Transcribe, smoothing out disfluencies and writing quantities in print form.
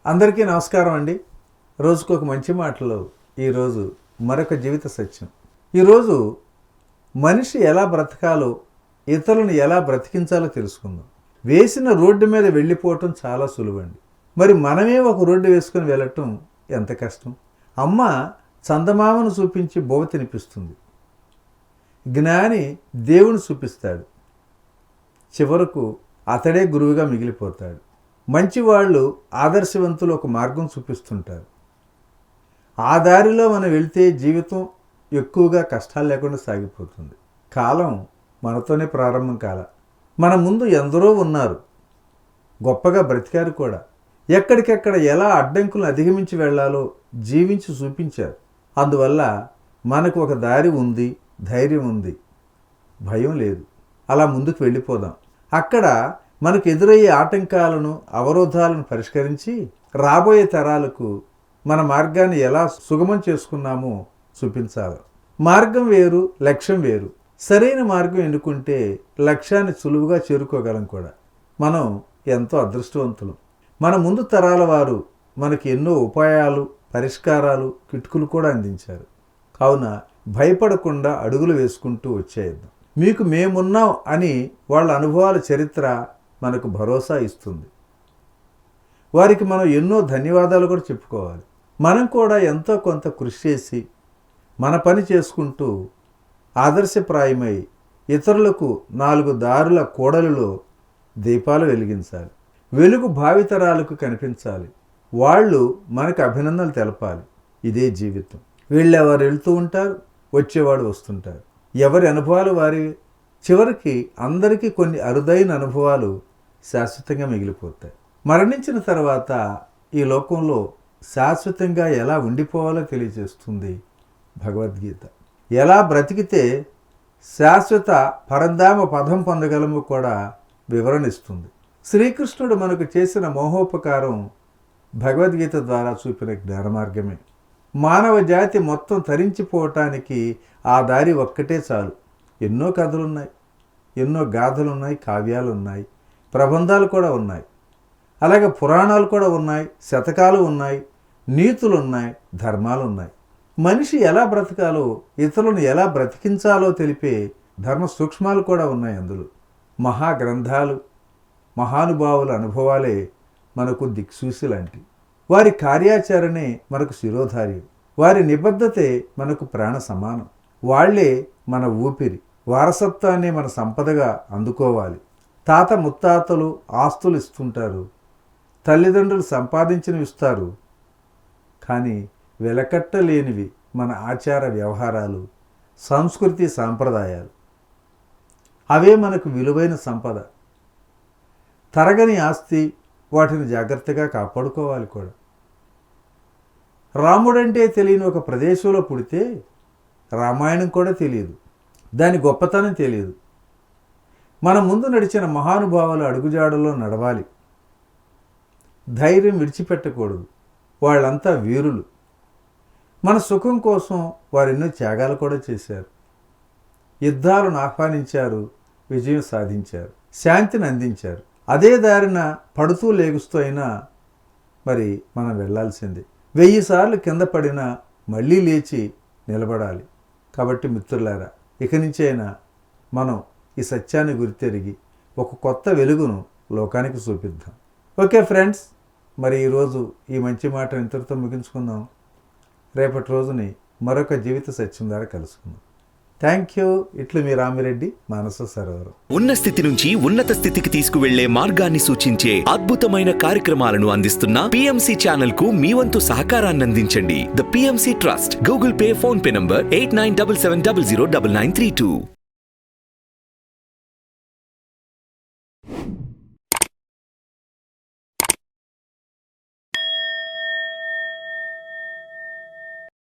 అందరికీ నమస్కారం అండి. రోజుకు ఒక మంచి మాటలో ఈరోజు మరొక జీవిత సత్యం. ఈరోజు మనిషి ఎలా బ్రతకాలో, ఇతరులను ఎలా బ్రతికించాలో తెలుసుకుందాం. వేసిన రోడ్డు మీద వెళ్ళిపోవటం చాలా సులువండి. మరి మనమే ఒక రోడ్డు వేసుకొని వెళ్ళటం ఎంత కష్టం. అమ్మ చందమామను చూపించి బోవ తినిపిస్తుంది, జ్ఞాని దేవుని చూపిస్తాడు, చివరకు అతడే గురువుగా మిగిలిపోతాడు. మంచివాళ్ళు ఆదర్శవంతులు ఒక మార్గం చూపిస్తుంటారు. ఆ దారిలో మనం వెళ్తే జీవితం ఎక్కువగా కష్టాలు లేకుండా సాగిపోతుంది. కాలం మనతోనే ప్రారంభం కాల. మన ముందు ఎందరో ఉన్నారు, గొప్పగా బ్రతికారు కూడా. ఎక్కడికెక్కడ ఎలా అడ్డంకులను అధిగమించి వెళ్ళాలో జీవించి చూపించారు. అందువల్ల మనకు ఒక దారి ఉంది, ధైర్యం ఉంది, భయం లేదు. అలా ముందుకు వెళ్ళిపోదాం. అక్కడ మనకు ఎదురయ్యే ఆటంకాలను, అవరోధాలను పరిష్కరించి రాబోయే తరాలకు మన మార్గాన్ని ఎలా సుగమం చేసుకున్నామో చూపించాలి. మార్గం వేరు, లక్ష్యం వేరు. సరైన మార్గం ఎన్నుకుంటే లక్ష్యాన్ని సులువుగా చేరుకోగలం కూడా. మనం ఎంతో అదృష్టవంతులు. మన ముందు తరాల వారు మనకి ఎన్నో ఉపాయాలు, పరిష్కారాలు, కిటుకులు కూడా అందించారు. కావున భయపడకుండా అడుగులు వేసుకుంటూ వచ్చేద్దాం. మీకు మేమున్నాం అని వాళ్ళ అనుభవాల చరిత్ర మనకు భరోసా ఇస్తుంది. వారికి మనం ఎన్నో ధన్యవాదాలు కూడా చెప్పుకోవాలి. మనం కూడా ఎంతో కొంత కృషి చేసి మన పని చేసుకుంటూ ఆదర్శప్రాయమై ఇతరులకు 4 దారుల కూడలిలో దీపాలు వెలిగించాలి. వెలుగు భావితరాలకు కనిపించాలి. వాళ్ళు మనకు అభినందనలు తెలపాలి. ఇదే జీవితం. వెళ్ళేవారు వెళ్తూ ఉంటారు, వచ్చేవాడు వస్తుంటారు. ఎవరి అనుభవాలు వారి. చివరికి అందరికీ కొన్ని అరుదైన అనుభవాలు శాశ్వతంగా మిగిలిపోతాయి. మరణించిన తర్వాత ఈ లోకంలో శాశ్వతంగా ఎలా ఉండిపోవాలో తెలియజేస్తుంది భగవద్గీత. ఎలా బ్రతికితే శాశ్వత పరంధామ పదం పొందగలము కూడా వివరణ ఇస్తుంది. శ్రీకృష్ణుడు మనకు చేసిన మోహోపకారం భగవద్గీత ద్వారా చూపిన జ్ఞాన మార్గమే. మానవ జాతి మొత్తం తరించిపోవటానికి ఆ దారి ఒక్కటే చాలు. ఎన్నో కథలున్నాయి, ఎన్నో గాథలున్నాయి, కావ్యాలున్నాయి, ప్రబంధాలు కూడా ఉన్నాయి, అలాగే పురాణాలు కూడా ఉన్నాయి, శతకాలు ఉన్నాయి, నీతులున్నాయి, ధర్మాలు ఉన్నాయి. మనిషి ఎలా బ్రతకాలో, ఇతరులను ఎలా బ్రతికించాలో తెలిపే ధర్మ సూక్ష్మాలు కూడా ఉన్నాయి అందులో. మహాగ్రంథాలు, మహానుభావుల అనుభవాలే మనకు దిక్సూసి లాంటివి. వారి కార్యాచరణే మనకు శిరోధార్యం. వారి నిబద్ధతే మనకు ప్రాణ సమానం. వాళ్లే మన ఊపిరి. వారసత్వాన్ని మన సంపదగా అందుకోవాలి. తాత ముత్తాతలు ఆస్తులు ఇస్తుంటారు, తల్లిదండ్రులు సంపాదించినవి ఇస్తారు. కానీ వెలకట్టలేనివి మన ఆచార వ్యవహారాలు, సంస్కృతి, సాంప్రదాయాలు. అవే మనకు విలువైన సంపద, తరగని ఆస్తి. వాటిని జాగ్రత్తగా కాపాడుకోవాలి కూడా. రాముడంటే తెలియని ఒక ప్రదేశంలో పుడితే రామాయణం కూడా తెలియదు, దాని గొప్పతనం తెలియదు. మన ముందు నడిచిన మహానుభావుల అడుగుజాడలో నడవాలి. ధైర్యం విడిచిపెట్టకూడదు. వాళ్ళంతా వీరులు. మన సుఖం కోసం వారెన్నో త్యాగాలు కూడా చేశారు. యుద్ధాలను ఆహ్వానించారు, విజయం సాధించారు, శాంతిని అందించారు. అదే దారిన పడుతూ లేగుస్తూ అయినా మరి మనం వెళ్ళాల్సిందే. 1000 సార్లు కింద పడినా మళ్ళీ లేచి నిలబడాలి. కాబట్టి మిత్రులారా, ఇక నుంచైనా మనం ఈ సత్యాన్ని గుర్తెరిగి ఒక కొత్త వెలుగును లోకానికి చూపిద్దాం. ఓకే ఫ్రెండ్స్, మరి ఈరోజు ఈ మంచి మాట ఇంతటితో ముగించుకుందాం. రేపటి రోజుని మరొక జీవిత సత్యం ద్వారా కలుసుకుందాం. Thank you. ఇట్లు మీ రామిరెడ్డి, మానస సరోవరం. ఉన్న స్థితి నుంచి ఉన్నత స్థితికి తీసుకువెళ్లే మార్గాన్ని సూచించే అద్భుతమైన కార్యక్రమాలను అందిస్తున్న PMC ఛానల్ కు మీ వంతు సహకారాన్ని అందించండి. The PMC trust. Google pay, phone pay number 8977009932.